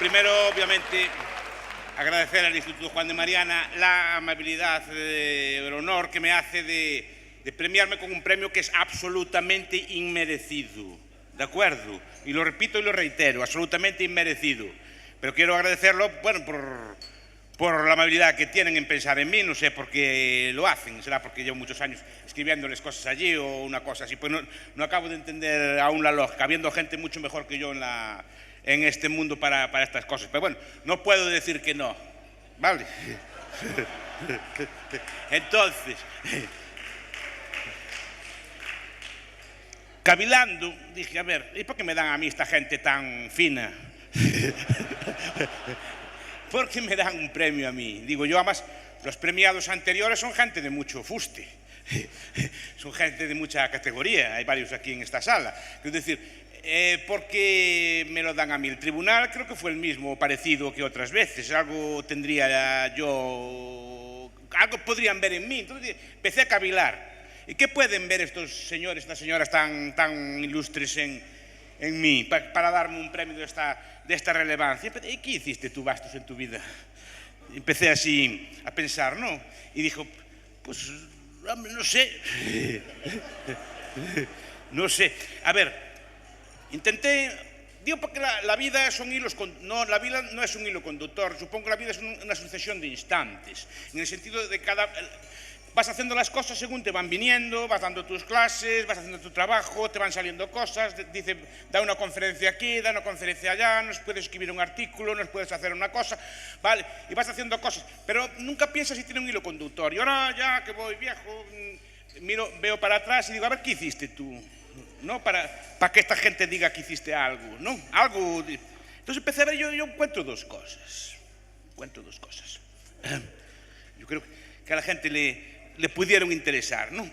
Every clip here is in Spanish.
primero, obviamente, agradecer al Instituto Juan de Mariana la amabilidad, el honor que me hace de premiarme con un premio que es absolutamente inmerecido, ¿de acuerdo? Y lo repito y lo reitero, absolutamente inmerecido. Pero quiero agradecerlo, bueno, por la amabilidad que tienen en pensar en mí, no sé por qué lo hacen, será porque llevo muchos años escribiéndoles cosas allí o una cosa así, pues no acabo de entender aún la lógica, habiendo gente mucho mejor que yo en este mundo para estas cosas. Pero bueno, no puedo decir que no, ¿vale? Entonces, cavilando, dije, a ver, ¿y por qué me dan a mí esta gente tan fina? ¿Por qué me dan un premio a mí? Digo yo, además, los premiados anteriores son gente de mucho fuste, son gente de mucha categoría, hay varios aquí en esta sala. Es decir, ¿por qué me lo dan a mí? El tribunal creo que fue el mismo, parecido que otras veces, algo tendría yo, algo podrían ver en mí, entonces empecé a cavilar. ¿Y qué pueden ver estos señores, estas señoras tan ilustres en mí para darme un premio de esta relevancia? ¿Y qué hiciste tú, Bastos, en tu vida? Empecé así a pensar, ¿no? Y dijo, pues, no sé. No sé. A ver, intenté, digo porque la vida son hilos, no, la vida no es un hilo conductor, supongo que la vida es una sucesión de instantes, en el sentido de vas haciendo las cosas según te van viniendo, vas dando tus clases, vas haciendo tu trabajo, te van saliendo cosas, dice, da una conferencia aquí, da una conferencia allá, nos puedes escribir un artículo, nos puedes hacer una cosa, ¿vale? Y vas haciendo cosas, pero nunca piensas si tiene un hilo conductor. Y ahora ya que voy viejo, veo para atrás y digo, a ver, ¿qué hiciste tú? ¿No? Para que esta gente diga que hiciste algo, ¿no? Algo. Entonces empecé a ver, yo encuentro dos cosas. Yo creo que a la gente le pudieron interesar, ¿no?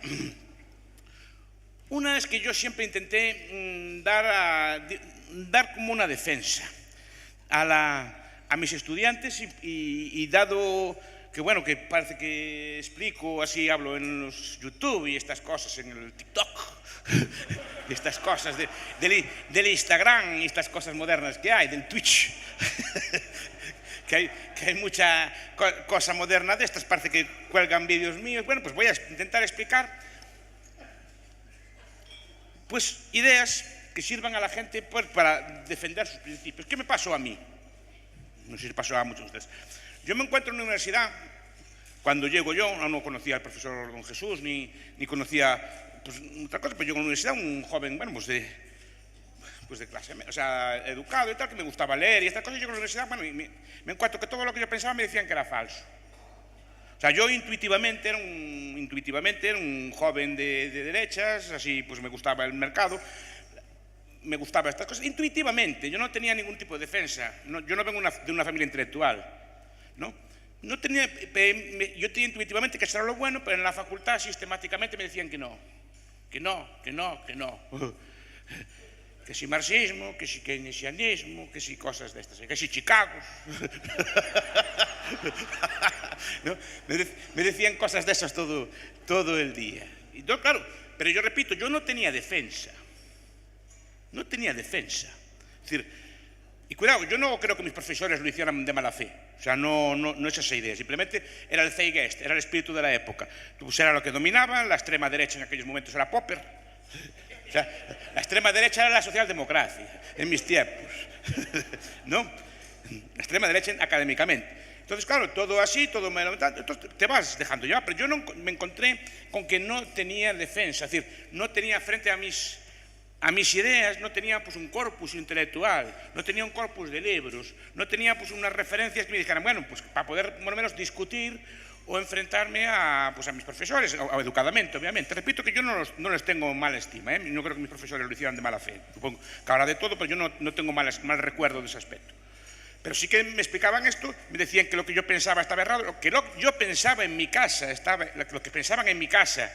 Una es que yo siempre intenté dar como una defensa a mis estudiantes y dado que, bueno, que parece que explico, así hablo en los YouTube y estas cosas, en el TikTok, y estas cosas del Instagram y estas cosas modernas que hay, del Twitch, que hay mucha cosa moderna de estas, parece que cuelgan vídeos míos. Bueno, pues voy a intentar explicar pues ideas que sirvan a la gente pues, para defender sus principios. ¿Qué me pasó a mí? No sé si pasó a muchos de ustedes. Yo me encuentro en una universidad, cuando llego yo, no conocía al profesor don Jesús, ni conocía pues, otra cosa, pero yo en la universidad, un joven, bueno, pues de clase, o sea, educado y tal, que me gustaba leer y estas cosas. Yo en la universidad, bueno, me encuentro que todo lo que yo pensaba me decían que era falso. O sea, yo intuitivamente era un joven de derechas, así pues me gustaba el mercado, me gustaban estas cosas, intuitivamente, yo no tenía ningún tipo de defensa, yo no vengo de una familia intelectual, ¿no? Yo tenía intuitivamente que eso era lo bueno, pero en la facultad sistemáticamente me decían que no. Que si marxismo, que si keynesianismo, que si cosas de estas, que si Chicago. ¿No? Me decían cosas de esas todo el día. Y yo, claro, pero yo repito, yo no tenía defensa. No tenía defensa. Es decir, y cuidado, yo no creo que mis profesores lo hicieran de mala fe. O sea, no es esa idea. Simplemente era el Zeitgeist, era el espíritu de la época. Pues era lo que dominaban, la extrema derecha en aquellos momentos era Popper. O sea, la extrema derecha era la socialdemocracia, en mis tiempos, ¿no? La extrema derecha académicamente. Entonces, claro, todo así, todo entonces te vas dejando llevar. Pero yo no, me encontré con que no tenía defensa, es decir, no tenía frente a mis ideas, no tenía pues un corpus intelectual, no tenía un corpus de libros, no tenía pues unas referencias que me dijeran, bueno, pues para poder por lo menos discutir o enfrentarme a mis profesores, o educadamente, obviamente. Repito que yo no les tengo mala estima, ¿eh? No creo que mis profesores lo hicieran de mala fe. Supongo que habrá de todo, pero yo no tengo mal recuerdo de ese aspecto. Pero sí que me explicaban esto, me decían que lo que yo pensaba estaba errado, lo que yo pensaba en mi casa, lo que pensaban en mi casa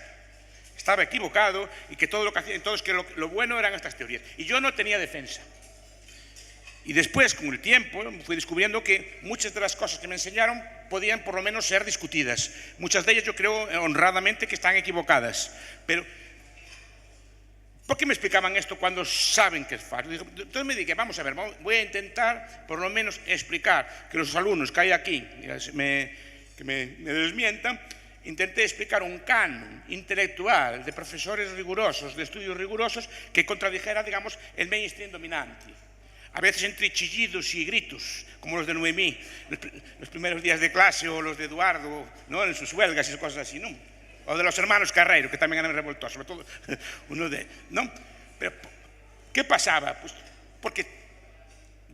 estaba equivocado, y que todo lo que hacían, entonces que lo bueno eran estas teorías. Y yo no tenía defensa. Y después, con el tiempo, fui descubriendo que muchas de las cosas que me enseñaron podían por lo menos ser discutidas. Muchas de ellas yo creo honradamente que están equivocadas. ¿Por qué me explicaban esto cuando saben que es falso? Entonces me dije, vamos a ver, voy a intentar por lo menos explicar que los alumnos que hay aquí, que me desmientan, intenté explicar un canon intelectual de profesores rigurosos, de estudios rigurosos, que contradijera, digamos, el mainstream dominante. A veces entre chillidos y gritos, como los de Noemí, los primeros días de clase, o los de Eduardo, ¿no?, en sus huelgas y cosas así, ¿no? O de los hermanos Carreiro, que también eran revoltosos, sobre todo uno de... ¿no? Pero, ¿qué pasaba? Pues porque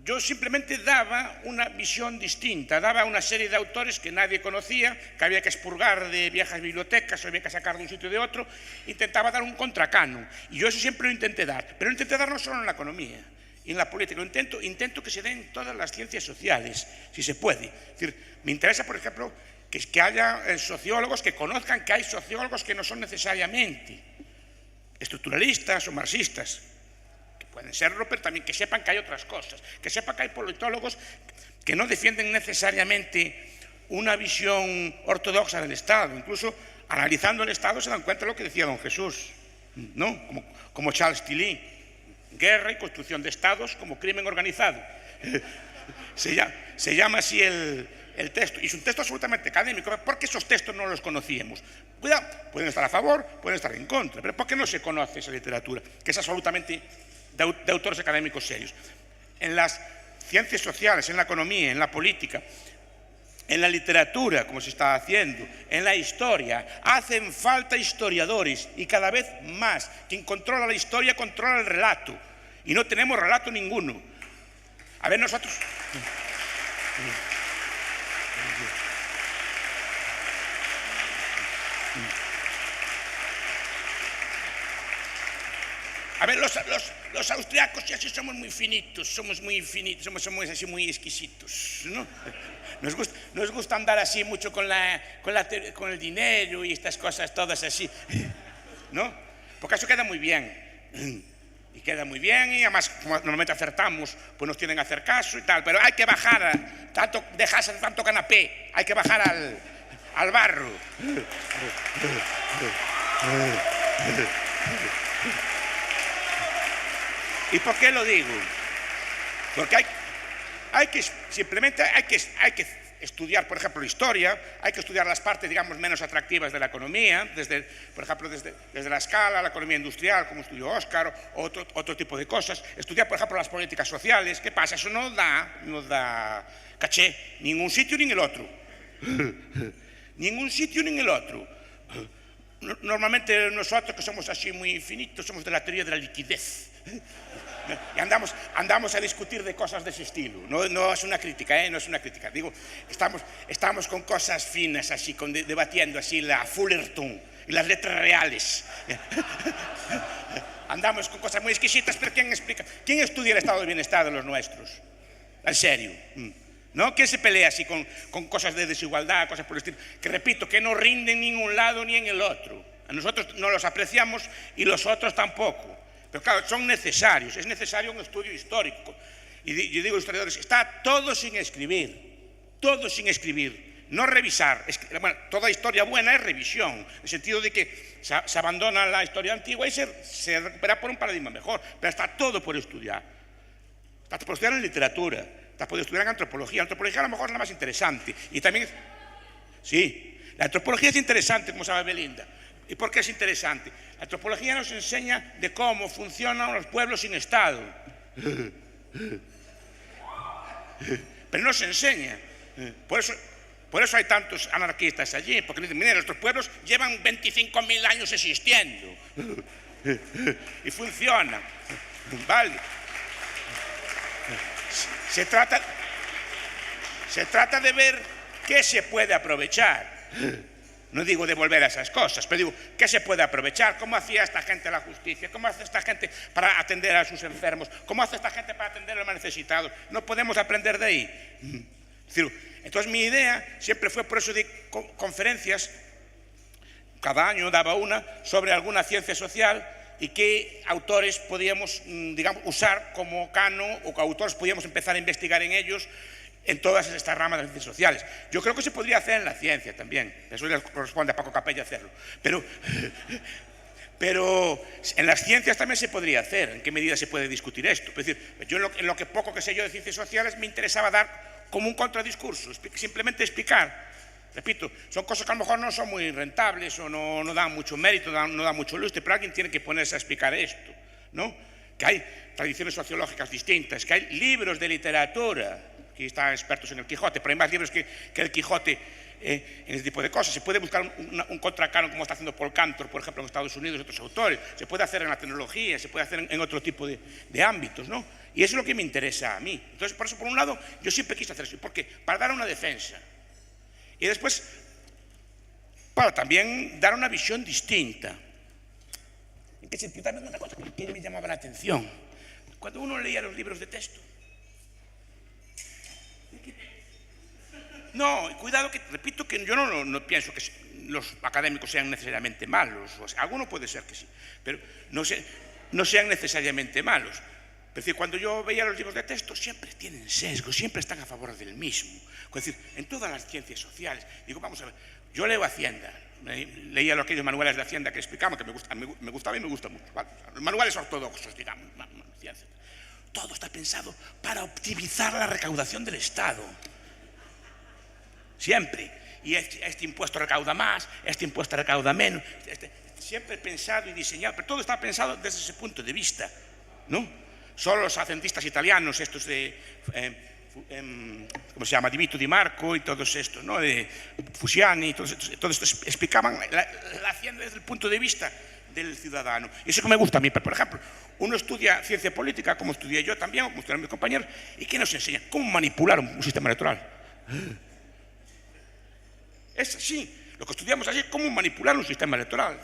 yo simplemente daba una visión distinta, daba una serie de autores que nadie conocía, que había que expurgar de viejas bibliotecas, o había que sacar de un sitio o de otro, intentaba dar un contracanon, y yo eso siempre lo intenté dar, pero lo intenté dar no solo en la economía y en la política, intento que se den todas las ciencias sociales, si se puede. Es decir, me interesa, por ejemplo, que haya sociólogos que conozcan que hay sociólogos que no son necesariamente estructuralistas o marxistas, que pueden serlo, pero también que sepan que hay otras cosas, que sepan que hay politólogos que no defienden necesariamente una visión ortodoxa del Estado. Incluso analizando el Estado se dan cuenta de lo que decía don Jesús, ¿no? Como Charles Tilly, guerra y construcción de Estados como crimen organizado. Se llama así el texto, y es un texto absolutamente académico, porque esos textos no los conocíamos. Cuidado, pueden estar a favor, pueden estar en contra, pero ¿por qué no se conoce esa literatura, que es absolutamente de autores académicos serios? En las ciencias sociales, en la economía, en la política, en la literatura, como se está haciendo, en la historia, hacen falta historiadores, y cada vez más. Quien controla la historia controla el relato, y no tenemos relato ninguno. A ver, nosotros... A ver, los austriacos ya sí somos muy finitos, somos así muy exquisitos, ¿no? Nos gusta andar así mucho con el dinero y estas cosas todas así, ¿no? Porque eso queda muy bien. Y queda muy bien, y además, como normalmente acertamos, pues nos tienen que hacer caso y tal, pero hay que bajar, dejarse de tanto canapé, hay que bajar al barro. ¿Y por qué lo digo? Porque simplemente hay que estudiar, por ejemplo, historia, hay que estudiar las partes, digamos, menos atractivas de la economía, por ejemplo, desde la escala, la economía industrial, como estudió Óscar, o otro tipo de cosas. Estudiar, por ejemplo, las políticas sociales. ¿Qué pasa? Eso no da caché ni en un sitio ni en el otro. Ni en un sitio ni en el otro. Normalmente nosotros, que somos así muy finitos, somos de la teoría de la liquidez. Y andamos a discutir de cosas de ese estilo. No es una crítica, no es una crítica. Digo, estamos con cosas finas, así, debatiendo así la Fullerton y las letras reales. Andamos con cosas muy exquisitas, pero ¿quién explica? ¿Quién estudia el estado de bienestar de los nuestros? En serio, ¿no? ¿Quién se pelea así con cosas de desigualdad, cosas por el estilo? Que repito, que no rinden ni en un lado ni en el otro. A nosotros no los apreciamos y los otros tampoco. Pero claro, son necesarios, es necesario un estudio histórico. Y yo digo, historiadores, está todo sin escribir, no revisar. Bueno, toda historia buena es revisión, en el sentido de que se abandona la historia antigua y se recupera por un paradigma mejor, pero está todo por estudiar. Está por estudiar en literatura, está por estudiar en antropología. La antropología a lo mejor es la más interesante. Y también, sí, la antropología es interesante, como sabe Belinda. ¿Y por qué es interesante? La antropología nos enseña de cómo funcionan los pueblos sin Estado. Pero no se enseña. Por eso hay tantos anarquistas allí, porque dicen, mira, nuestros pueblos llevan 25.000 años existiendo. Y funcionan. Vale. Se trata de ver qué se puede aprovechar. No digo devolver a esas cosas, pero digo, ¿qué se puede aprovechar? ¿Cómo hacía esta gente la justicia? ¿Cómo hace esta gente para atender a sus enfermos? ¿Cómo hace esta gente para atender a los más necesitados? ¿No podemos aprender de ahí? Entonces mi idea siempre fue, por eso de conferencias, cada año daba una, sobre alguna ciencia social y qué autores podíamos, digamos, usar como canon, o qué autores podíamos empezar a investigar en ellos, en todas estas ramas de las ciencias sociales. Yo creo que se podría hacer en la ciencia también. Eso le corresponde a Paco Capella hacerlo. Pero en las ciencias también se podría hacer. ¿En qué medida se puede discutir esto? Es decir, yo en lo que poco que sé yo de ciencias sociales me interesaba dar como un contradiscurso, simplemente explicar. Repito, son cosas que a lo mejor no son muy rentables o no dan mucho mérito, no dan mucho lustre, pero alguien tiene que ponerse a explicar esto, ¿no? Que hay tradiciones sociológicas distintas, que hay libros de literatura, aquí están expertos en el Quijote, pero hay más libros que el Quijote en ese tipo de cosas. Se puede buscar un contracanon como está haciendo Paul Cantor, por ejemplo, en Estados Unidos y otros autores. Se puede hacer en la tecnología, se puede hacer en otro tipo de ámbitos, ¿no? Y eso es lo que me interesa a mí. Entonces, por eso, por un lado, yo siempre quise hacer eso. ¿Por qué? Para dar una defensa. Y después, para también dar una visión distinta. ¿En qué sentido? También una cosa que me llamaba la atención. Cuando uno leía los libros de texto. No, cuidado, que repito que yo no pienso que los académicos sean necesariamente malos. O sea, alguno puede ser que sí, pero no sean necesariamente malos. Es decir, cuando yo veía los libros de texto, siempre tienen sesgo, siempre están a favor del mismo. Es decir, en todas las ciencias sociales, digo, vamos a ver, yo leo Hacienda, leía aquellos manuales de Hacienda que explicaban, que me gustaba y me gusta mucho, ¿vale? Los manuales ortodoxos, digamos, todo está pensado para optimizar la recaudación del Estado. Siempre. Y este impuesto recauda más, este impuesto recauda menos. Siempre pensado y diseñado, pero todo está pensado desde ese punto de vista, ¿no? Solo los hacentistas italianos, estos de, ¿cómo se llama? Di Vito Di Marco y todos estos, ¿no? De Fusiani, todos estos explicaban la hacienda desde el punto de vista del ciudadano. Y eso que me gusta a mí, pero, por ejemplo, uno estudia ciencia política, como estudié yo también, o como estudiaron mis compañeros, ¿y qué nos enseña? ¿Cómo manipular un sistema electoral? Es así. Lo que estudiamos así es cómo manipular un sistema electoral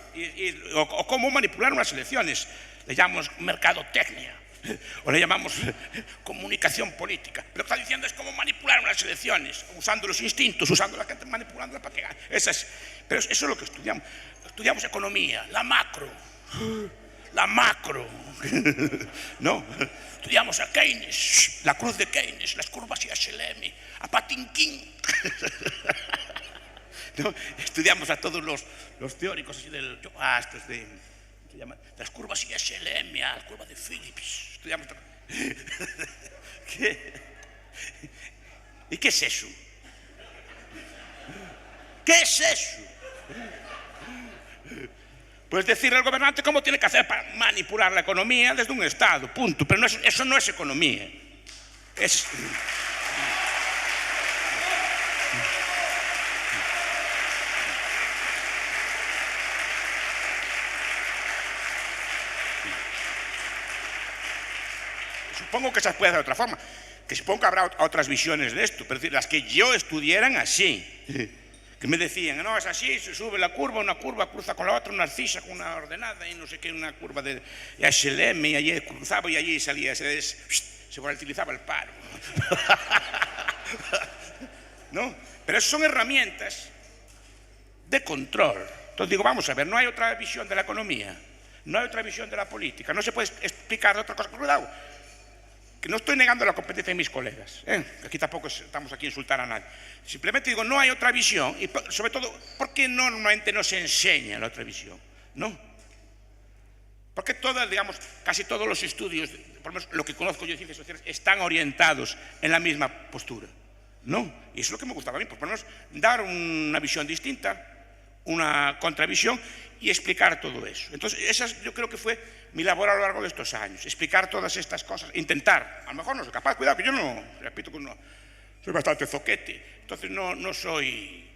o cómo manipular unas elecciones. Le llamamos mercadotecnia o le llamamos comunicación política. Lo que está diciendo es cómo manipular unas elecciones, usando los instintos, usando la gente, manipulándola para que gane. Pero eso es lo que estudiamos. Estudiamos economía, la macro, ¿no? Estudiamos a Keynes, la cruz de Keynes, las curvas y a Schelemi, a Patinkin. ¿No? Estudiamos a todos los teóricos así estos de las curvas y Schelemi, la curva de Phillips. Estudiamos todo. ¿Y qué es eso? ¿Qué es eso? Pues decirle al gobernante cómo tiene que hacer para manipular la economía desde un Estado, punto. Pero eso no es economía. Supongo que se puede hacer de otra forma, que supongo que habrá otras visiones de esto, pero las que yo estudiaran así, que me decían, no, es así, se sube la curva, una curva cruza con la otra, una narcisa con una ordenada y no sé qué, una curva de HLM, y allí cruzaba y allí salía, se volatilizaba el paro. ¿No? Pero eso son herramientas de control. Entonces digo, vamos a ver, no hay otra visión de la economía, no hay otra visión de la política, no se puede explicar de otra cosa. Cuidado, que no estoy negando la competencia de mis colegas, aquí tampoco estamos aquí a insultar a nadie. Simplemente digo, no hay otra visión, y sobre todo, ¿por qué normalmente no se enseña la otra visión? ¿No? Porque digamos, casi todos los estudios, por lo menos lo que conozco yo de ciencias sociales, están orientados en la misma postura, ¿no? Y eso es lo que me gustaba a mí, por lo menos dar una visión distinta, una contravisión y explicar todo eso. Entonces, esa yo creo que fue mi labor a lo largo de estos años, explicar todas estas cosas, intentar, a lo mejor no soy capaz, cuidado que yo no, repito que no, soy bastante zoquete, entonces no soy,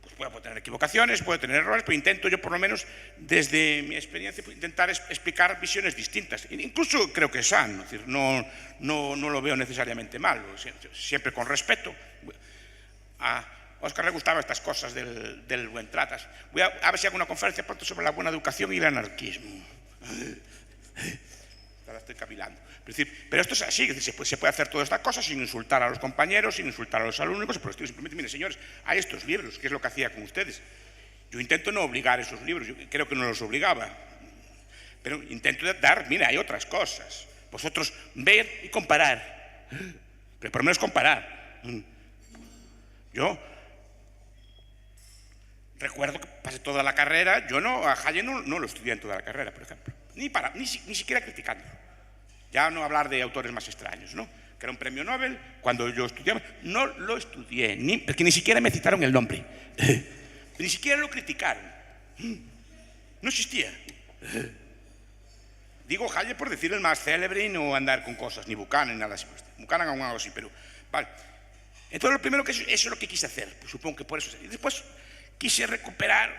pues puedo tener equivocaciones, puedo tener errores, pero intento yo por lo menos desde mi experiencia intentar explicar visiones distintas, incluso creo que es sano, es decir, no lo veo necesariamente malo, siempre con respeto. A Óscar le gustaban estas cosas del buen tratas. Voy a ver si hago una conferencia pronto sobre la buena educación y el anarquismo. Ahora estoy cavilando. Pero esto es así, es decir, se puede hacer todas estas cosas sin insultar a los compañeros, sin insultar a los alumnos, por el estilo. Simplemente, miren, señores, hay estos libros, que es lo que hacía con ustedes. Yo intento no obligar esos libros, yo creo que no los obligaba, pero intento dar, mira, hay otras cosas. Vosotros ver y comparar, pero por lo menos comparar. Yo Recuerdo que pasé toda la carrera, yo a Hayek no lo estudié en toda la carrera, por ejemplo, ni siquiera criticando. Ya no hablar de autores más extraños, ¿no? Que era un premio Nobel, cuando yo estudiaba, no lo estudié, porque ni siquiera me citaron el nombre, ni siquiera lo criticaron, no existía. Digo Hayek por decir el más célebre y no andar con cosas, ni Buchanan, ni nada así. Buchanan aún algo así, pero vale. Entonces lo primero que eso es lo que quise hacer, pues supongo que por eso. Y después quise recuperar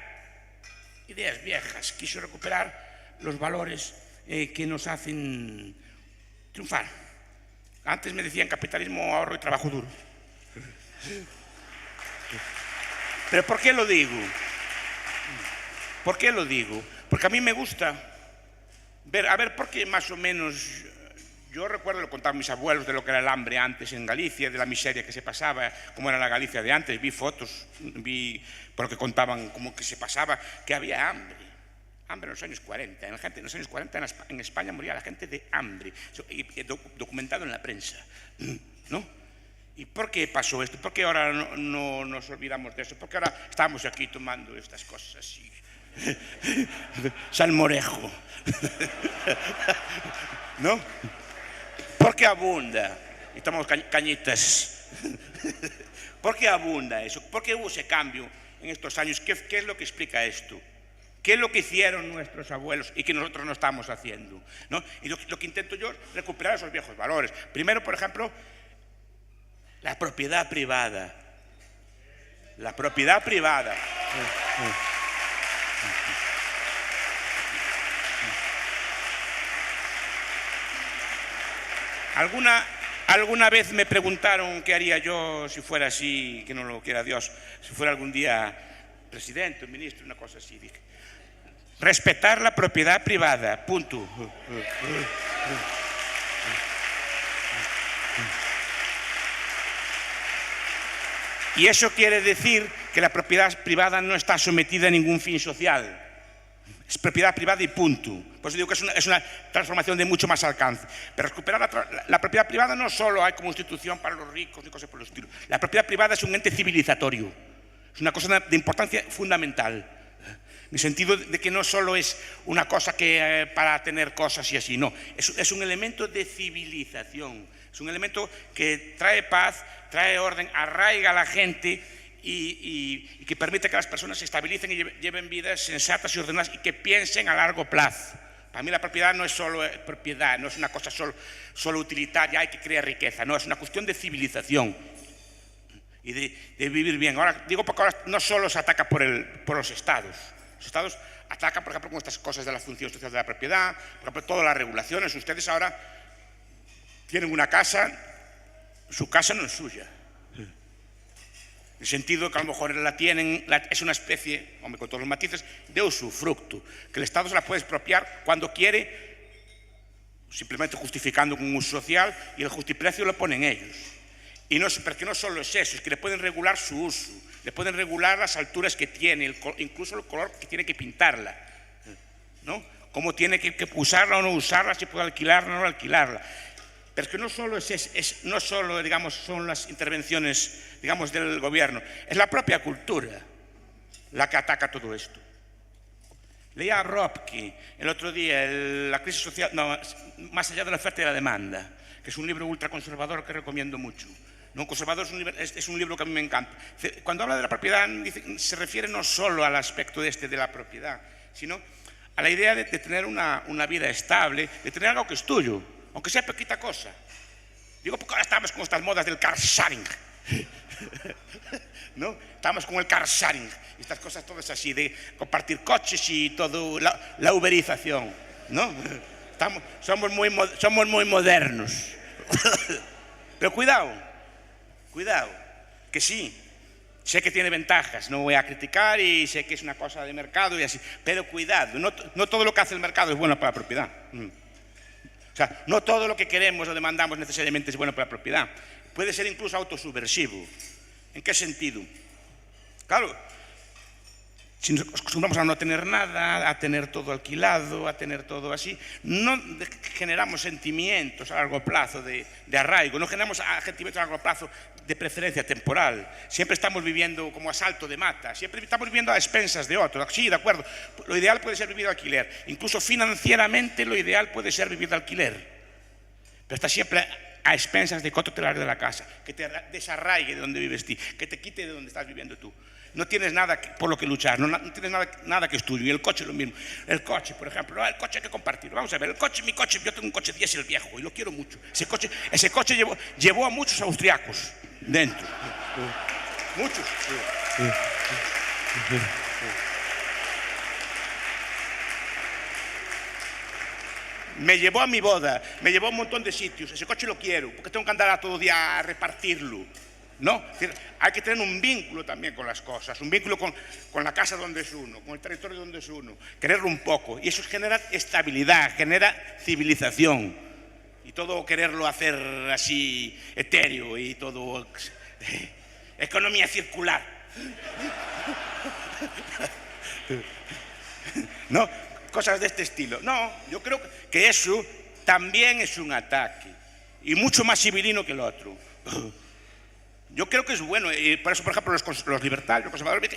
ideas viejas, quise recuperar los valores que nos hacen triunfar. Antes me decían capitalismo, ahorro y trabajo duro. ¿Pero por qué lo digo? ¿Por qué lo digo? Porque a mí me gusta ver por qué más o menos. Yo recuerdo, lo contaban mis abuelos de lo que era el hambre antes en Galicia, de la miseria que se pasaba, cómo era la Galicia de antes. Vi fotos, vi por lo que contaban cómo que se pasaba, que había hambre. Hambre en los años 40. En los años 40 en España moría la gente de hambre, documentado en la prensa, ¿no? ¿Y por qué pasó esto? ¿Por qué ahora no nos olvidamos de eso? ¿Por qué ahora estamos aquí tomando estas cosas así? Salmorejo, ¿no? ¿Por qué abunda? Y tomamos cañitas. ¿Por qué abunda eso? ¿Por qué hubo ese cambio en estos años? ¿Qué es lo que explica esto? ¿Qué es lo que hicieron nuestros abuelos y que nosotros no estamos haciendo? ¿No? Y lo que intento yo es recuperar esos viejos valores. Primero, por ejemplo, la propiedad privada. La propiedad privada. Alguna vez me preguntaron qué haría yo si fuera así, que no lo quiera Dios, si fuera algún día presidente, ministro, una cosa así. Dije, respetar la propiedad privada, punto. Y eso quiere decir que la propiedad privada no está sometida a ningún fin social. Es propiedad privada y punto. Por eso digo que es una transformación de mucho más alcance. Pero recuperar la propiedad privada no solo hay como institución para los ricos ni cosas por el estilo. La propiedad privada es un ente civilizatorio. Es una cosa de importancia fundamental. En el sentido de que no solo es una cosa que para tener cosas y así, no. Es un elemento de civilización. Es un elemento que trae paz, trae orden, arraiga a la gente y que permite que las personas se estabilicen y lleven vidas sensatas y ordenadas y que piensen a largo plazo. Para mí la propiedad no es solo propiedad, no es una cosa solo utilitaria, hay que crear riqueza, no, es una cuestión de civilización y de vivir bien. Ahora digo porque ahora no solo se ataca por los estados. Los estados atacan, por ejemplo, con estas cosas de la función social de la propiedad, por ejemplo, todas las regulaciones. Ustedes ahora tienen una casa, su casa no es suya. En el sentido que a lo mejor la tienen, es una especie, hombre, con todos los matices, de usufructo, que el Estado se la puede expropiar cuando quiere, simplemente justificando con un uso social, y el justiprecio lo ponen ellos. Y porque no solo es eso, es que le pueden regular su uso, le pueden regular las alturas que tiene, incluso el color que tiene que pintarla, ¿no? Cómo tiene que usarla o no usarla, si puede alquilarla o no alquilarla. Pero es que no solo no solo, digamos, son las intervenciones, digamos, del gobierno, es la propia cultura la que ataca todo esto. Leía a Ropke el otro día, la crisis social, no, más allá de la oferta y la demanda, que es un libro ultraconservador que recomiendo mucho. No, Conservador es un libro que a mí me encanta. Cuando habla de la propiedad, se refiere no solo al aspecto de la propiedad, sino a la idea de tener una vida estable, de tener algo que es tuyo, aunque sea poquita cosa. Digo, porque ahora estamos con estas modas del car sharing, ¿no? Estamos con el car sharing, estas cosas todas así, de compartir coches y todo, la uberización, ¿no? Somos muy modernos. Pero cuidado, que sí, sé que tiene ventajas, no voy a criticar y sé que es una cosa de mercado y así, pero cuidado, no todo lo que hace el mercado es bueno para la propiedad. O sea, no todo lo que queremos o demandamos necesariamente es bueno para la propiedad. Puede ser incluso autosubversivo. ¿En qué sentido? Claro, Si nos acostumbramos a no tener nada, a tener todo alquilado, a tener todo así, no generamos sentimientos a largo plazo de arraigo, no generamos sentimientos a largo plazo de preferencia temporal. Siempre estamos viviendo como a salto de mata, siempre estamos viviendo a expensas de otros. Sí, de acuerdo, lo ideal puede ser vivir de alquiler, incluso financieramente lo ideal puede ser vivir de alquiler, pero está siempre a expensas de que otro te largue de la casa, que te desarraigue de donde vives tú, que te quite de donde estás viviendo tú. No tienes nada por lo que luchar, no tienes nada que es tuyo. Y el coche lo mismo. El coche, por ejemplo, el coche hay que compartirlo. Vamos a ver, mi coche, yo tengo un coche diésel viejo y lo quiero mucho. Ese coche llevó a muchos austriacos dentro. Muchos. Me llevó a mi boda, me llevó a un montón de sitios. Ese coche lo quiero, porque tengo que andar todo el día a repartirlo. ¿No? Es decir, hay que tener un vínculo también con las cosas, un vínculo con la casa donde es uno, con el territorio donde es uno, quererlo un poco. Y eso genera estabilidad, genera civilización. Y todo quererlo hacer así etéreo y todo economía circular. ¿No? Cosas de este estilo. No, yo creo que eso también es un ataque y mucho más civilino que el otro. Yo creo que es bueno, y por eso, por ejemplo, los libertarios, los conservadores,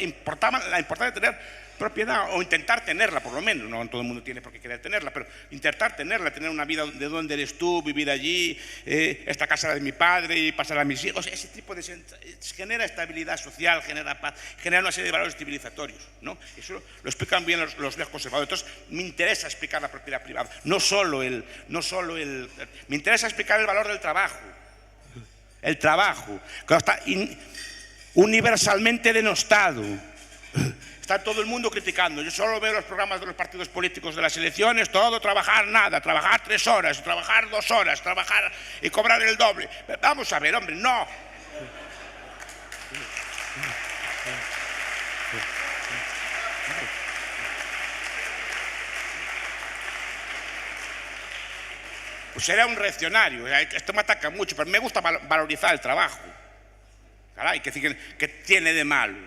la importancia de tener propiedad, o intentar tenerla, por lo menos. No todo el mundo tiene por qué querer tenerla, pero intentar tenerla, tener una vida de donde eres tú, vivir allí, esta casa de mi padre y pasar a mis hijos. Ese tipo de genera estabilidad social, genera paz, genera una serie de valores civilizatorios, ¿no? Eso lo explican bien los viejos conservadores. Entonces, me interesa explicar la propiedad privada, no solo me interesa explicar el valor del trabajo. El trabajo, que está universalmente denostado. Está todo el mundo criticando. Yo solo veo los programas de los partidos políticos de las elecciones, todo trabajar nada, trabajar 3 horas, trabajar 2 horas, trabajar y cobrar el doble. Vamos a ver, hombre, no. Pues era un reaccionario. Esto me ataca mucho, pero me gusta valorizar el trabajo. Caray, que tiene de malo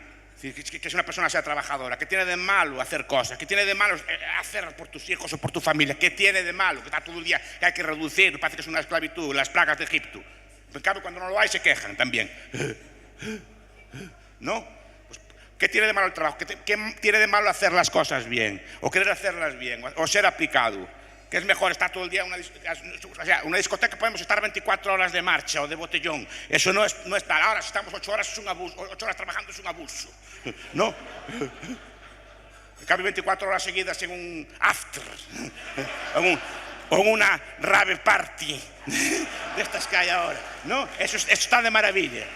que es una persona sea trabajadora, que tiene de malo hacer cosas, que tiene de malo hacer por tus hijos o por tu familia, que tiene de malo que está todo el día que hay que reducir, parece que es una esclavitud, las plagas de Egipto. En cambio, cuando no lo hay se quejan también. ¿No? Pues, ¿qué tiene de malo el trabajo? ¿Qué tiene de malo hacer las cosas bien? O querer hacerlas bien, o ser aplicado. ¿Qué es mejor estar todo el día en una discoteca? Podemos estar 24 horas de marcha o de botellón. Eso no es tal. Ahora, si estamos 8 horas, es un abuso. 8 horas trabajando es un abuso. ¿No? En cambio, 24 horas seguidas en un after o en una rave party de estas que hay ahora. ¿No? Eso está de maravilla.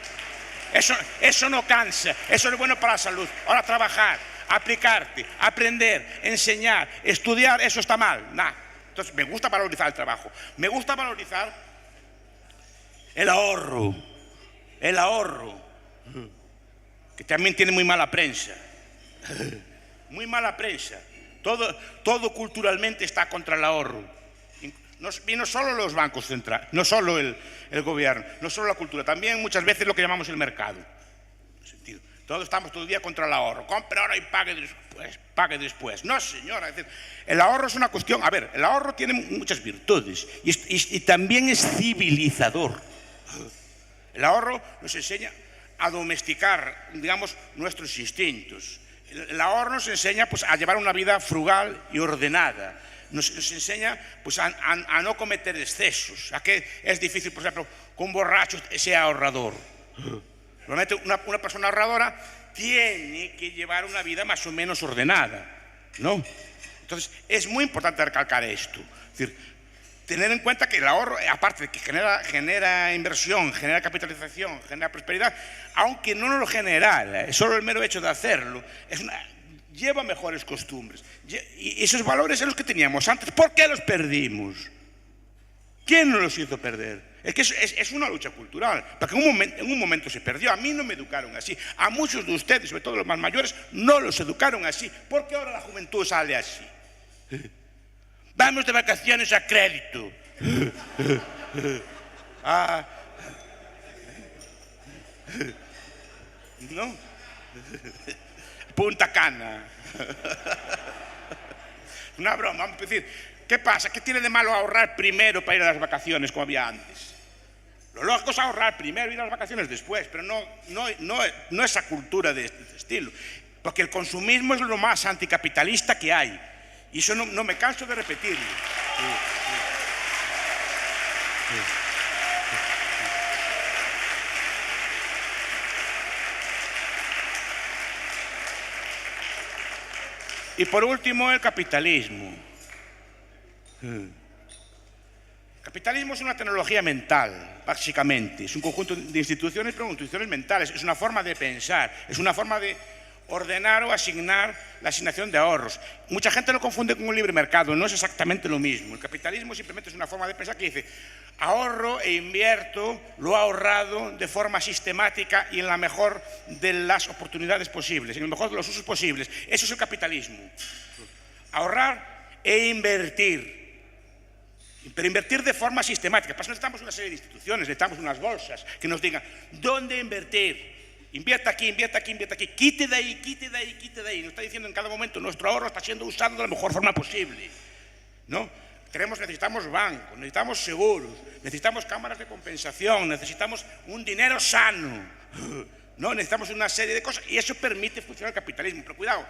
Eso no cansa. Eso es bueno para la salud. Ahora, trabajar, aplicarte, aprender, enseñar, estudiar, eso está mal. Nah. Entonces, me gusta valorizar el trabajo. Me gusta valorizar el ahorro. El ahorro. Que también tiene muy mala prensa. Muy mala prensa. Todo culturalmente está contra el ahorro. Y no solo los bancos centrales, no solo el gobierno, no solo la cultura, también muchas veces lo que llamamos el mercado. En sentido, todos estamos todo el día contra el ahorro. Compre ahora y pague después. No, señora. Es decir, el ahorro es una cuestión. A ver, el ahorro tiene muchas virtudes y también es civilizador. El ahorro nos enseña a domesticar, digamos, nuestros instintos. El ahorro nos enseña, pues, a llevar una vida frugal y ordenada. Nos enseña, pues, a no cometer excesos. A que es difícil, por ejemplo, que un borracho sea ahorrador. Normalmente una persona ahorradora tiene que llevar una vida más o menos ordenada, ¿no? Entonces, es muy importante recalcar esto. Es decir, tener en cuenta que el ahorro, aparte de que genera inversión, genera capitalización, genera prosperidad, aunque no lo genera, solo el mero hecho de hacerlo, lleva mejores costumbres. Y esos valores eran los que teníamos antes. ¿Por qué los perdimos? ¿Quién nos los hizo perder? Es que es una lucha cultural, porque en un momento se perdió. A mí no me educaron así. A muchos de ustedes, sobre todo los más mayores, no los educaron así. ¿Por qué ahora la juventud sale así? Vamos de vacaciones a crédito. ¿No? Punta Cana. Una broma, vamos a decir, ¿qué pasa? ¿Qué tiene de malo ahorrar primero para ir a las vacaciones como había antes? Lo lógico es ahorrar primero y ir a las vacaciones después, pero no esa cultura de este estilo. Porque el consumismo es lo más anticapitalista que hay. Y eso no me canso de repetirlo. Y por último, el capitalismo. El capitalismo es una tecnología mental, básicamente. Es un conjunto de instituciones, pero instituciones mentales. Es una forma de pensar, es una forma de ordenar o asignar la asignación de ahorros. Mucha gente lo confunde con un libre mercado, no es exactamente lo mismo. El capitalismo simplemente es una forma de pensar que dice: ahorro e invierto lo ahorrado de forma sistemática y en la mejor de las oportunidades posibles, en el mejor de los usos posibles. Eso es el capitalismo. Ahorrar e invertir. Pero invertir de forma sistemática. Para eso necesitamos una serie de instituciones, necesitamos unas bolsas que nos digan dónde invertir. Invierta aquí, invierta aquí, invierta aquí. Quite de ahí, quite de ahí, quite de ahí. Nos está diciendo en cada momento nuestro ahorro está siendo usado de la mejor forma posible, ¿no? Necesitamos bancos, necesitamos seguros, necesitamos cámaras de compensación, necesitamos un dinero sano, ¿no? Necesitamos una serie de cosas y eso permite funcionar el capitalismo. Pero cuidado,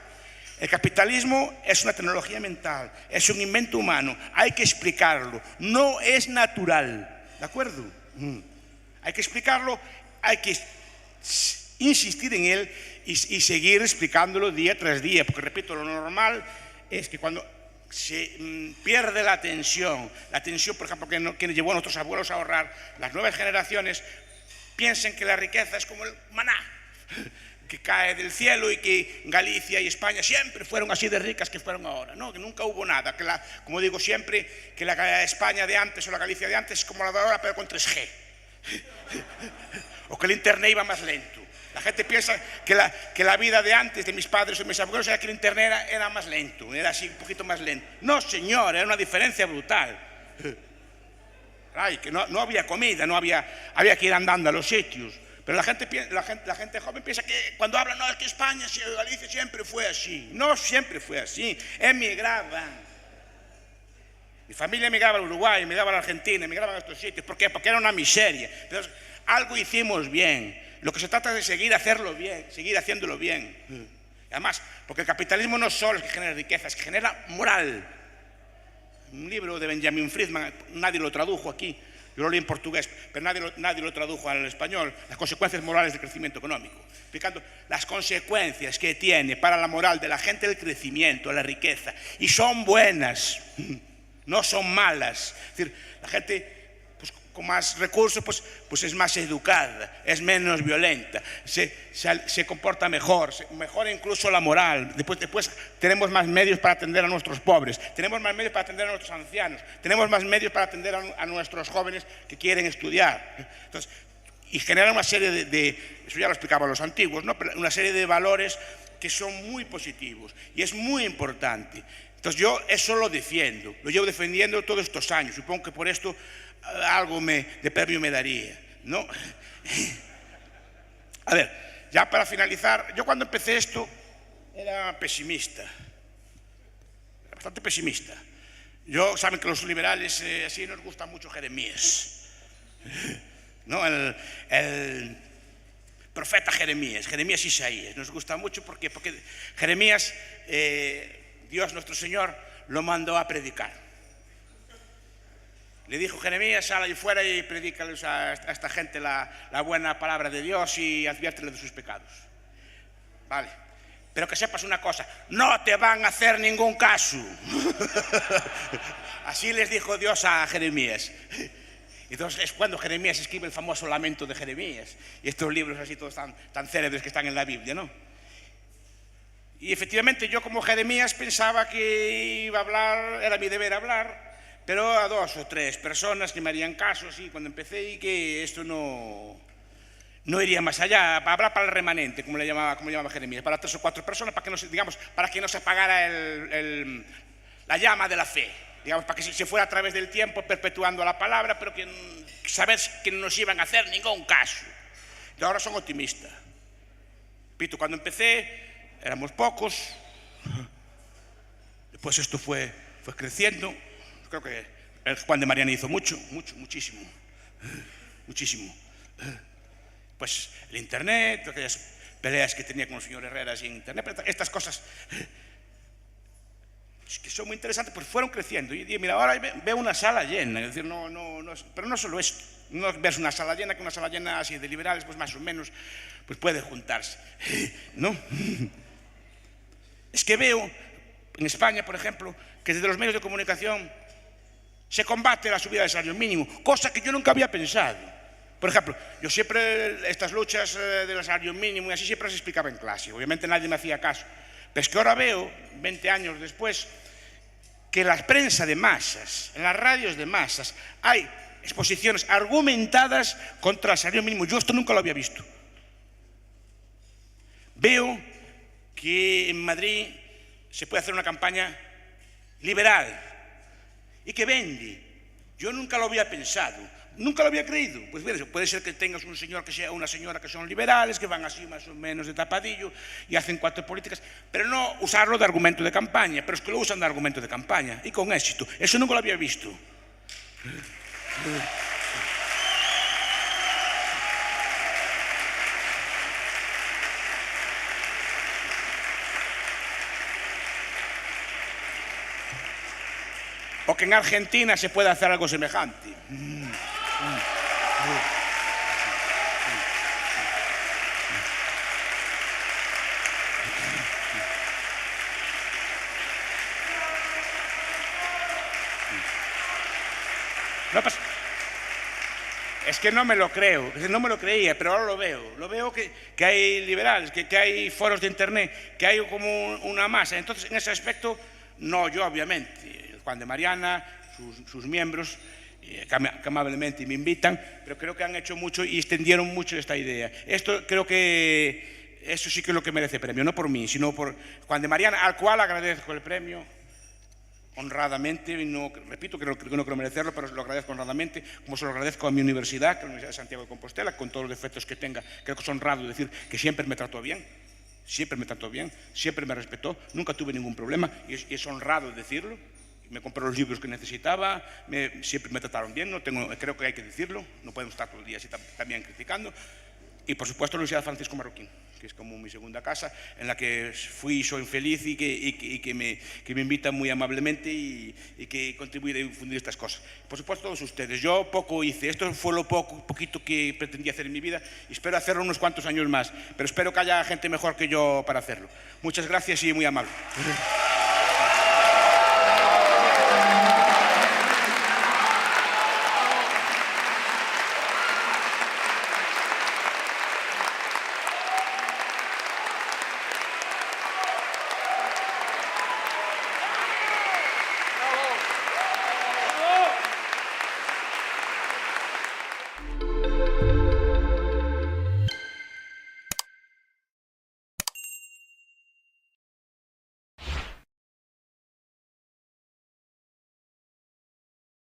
el capitalismo es una tecnología mental, es un invento humano, hay que explicarlo, no es natural, ¿de acuerdo? Hay que explicarlo, hay que insistir en él y seguir explicándolo día tras día, porque repito, lo normal es que cuando se pierde la tensión, por ejemplo, que llevó a nuestros abuelos a ahorrar, las nuevas generaciones piensen que la riqueza es como el maná, que cae del cielo y que Galicia y España siempre fueron así de ricas que fueron ahora, ¿no? Que nunca hubo nada, como digo siempre, que la España de antes o la Galicia de antes es como la de ahora pero con 3G. O que el internet iba más lento. La gente piensa que la vida de antes, de mis padres o mis abuelos, era que el internet era más lento, era así un poquito más lento. No, señor, era una diferencia brutal. Ay, que no había comida, había que ir andando a los sitios. Pero la gente joven piensa que cuando hablan, no, es que España, Galicia siempre fue así. No siempre fue así, emigraban. Mi familia emigraba al Uruguay, emigraba a la Argentina, emigraba a estos sitios. ¿Por qué? Porque era una miseria. Entonces, algo hicimos bien. Lo que se trata es de seguir haciéndolo bien. Además, porque el capitalismo no solo es que genera riqueza, es que genera moral. Un libro de Benjamin Friedman, nadie lo tradujo aquí, yo lo leí en portugués, pero nadie lo tradujo al español, las consecuencias morales del crecimiento económico, explicando las consecuencias que tiene para la moral de la gente el crecimiento, la riqueza, y son buenas, no son malas. Es decir, la gente con más recursos pues es más educada, es menos violenta, se comporta mejor, mejora incluso la moral. Después tenemos más medios para atender a nuestros pobres, tenemos más medios para atender a nuestros ancianos, tenemos más medios para atender a nuestros jóvenes que quieren estudiar. Entonces, y genera una serie eso ya lo explicaban los antiguos, ¿no? Pero una serie de valores que son muy positivos y es muy importante. Entonces yo eso lo defiendo, lo llevo defendiendo todos estos años. Supongo que por esto algo de premio me daría, ¿no? A ver, ya para finalizar, yo cuando empecé esto era pesimista, bastante pesimista. Saben que los liberales así nos gusta mucho Jeremías, ¿no? El profeta Jeremías Isaías, nos gusta mucho porque Jeremías, Dios nuestro Señor lo mandó a predicar. Le dijo: Jeremías, sal ahí fuera y predícales a esta gente la buena palabra de Dios y adviérteles de sus pecados. Vale, pero que sepas una cosa, no te van a hacer ningún caso. Así les dijo Dios a Jeremías. Entonces es cuando Jeremías escribe el famoso lamento de Jeremías y estos libros así todos tan célebres que están en la Biblia, ¿no? Y efectivamente yo como Jeremías pensaba que iba a hablar, era mi deber hablar, pero a 2 o 3 personas que me harían caso, sí, cuando empecé, y que esto no iría más allá, hablar para el remanente, como llamaba Jeremías, para 3 o 4 personas, para que no se apagara la llama de la fe, digamos, para que se fuera a través del tiempo perpetuando la palabra, pero saber que no nos iban a hacer ningún caso. Y ahora son optimistas. Repito, cuando empecé éramos pocos. Después esto fue creciendo. Creo que el Juan de Mariana hizo muchísimo. Pues el internet, aquellas peleas que tenía con el señor Herrera en internet, estas cosas que son muy interesantes, pues fueron creciendo. Y mira, ahora veo una sala llena, es decir, pero no solo esto, no ves una sala llena, que una sala llena así de liberales, pues más o menos, pues puede juntarse, ¿no? Es que veo en España, por ejemplo, que desde los medios de comunicación se combate la subida del salario mínimo, cosa que yo nunca había pensado. Por ejemplo, yo siempre, estas luchas del salario mínimo y así siempre las explicaba en clase, obviamente nadie me hacía caso. Pero es que ahora veo, 20 años después, que en la prensa de masas, en las radios de masas, hay exposiciones argumentadas contra el salario mínimo. Yo esto nunca lo había visto. Veo que en Madrid se puede hacer una campaña liberal y que vende. Yo nunca lo había pensado, nunca lo había creído. Pues puede ser que tengas un señor que sea una señora que son liberales, que van así más o menos de tapadillo y hacen 4 políticas, pero no usarlo de argumento de campaña. Pero es que lo usan de argumento de campaña y con éxito. Eso nunca lo había visto. O que en Argentina se pueda hacer algo semejante. No pasa. Es que no me lo creo, no me lo creía, pero ahora lo veo. Lo veo que hay liberales, que hay foros de internet, que hay como una masa. Entonces, en ese aspecto, no, yo obviamente. Juan de Mariana, sus miembros, que amablemente me invitan, pero creo que han hecho mucho y extendieron mucho esta idea. Esto creo que eso sí que es lo que merece premio, no por mí, sino por Juan de Mariana, al cual agradezco el premio honradamente. No, repito que no quiero merecerlo, pero lo agradezco honradamente, como se lo agradezco a mi universidad, que es la Universidad de Santiago de Compostela, con todos los defectos que tenga. Creo que es honrado decir que siempre me trató bien. Siempre me trató bien, siempre me respetó, nunca tuve ningún problema y es honrado decirlo. Me compré los libros que necesitaba, siempre me trataron bien, creo que hay que decirlo, no podemos estar todo el día así también criticando. Y por supuesto la Universidad Francisco Marroquín, que es como mi segunda casa, en la que fui y soy feliz y que me invitan muy amablemente y que contribuye a difundir estas cosas. Por supuesto todos ustedes, yo poco hice, esto fue lo poquito que pretendía hacer en mi vida y espero hacerlo unos cuantos años más, pero espero que haya gente mejor que yo para hacerlo. Muchas gracias y muy amable.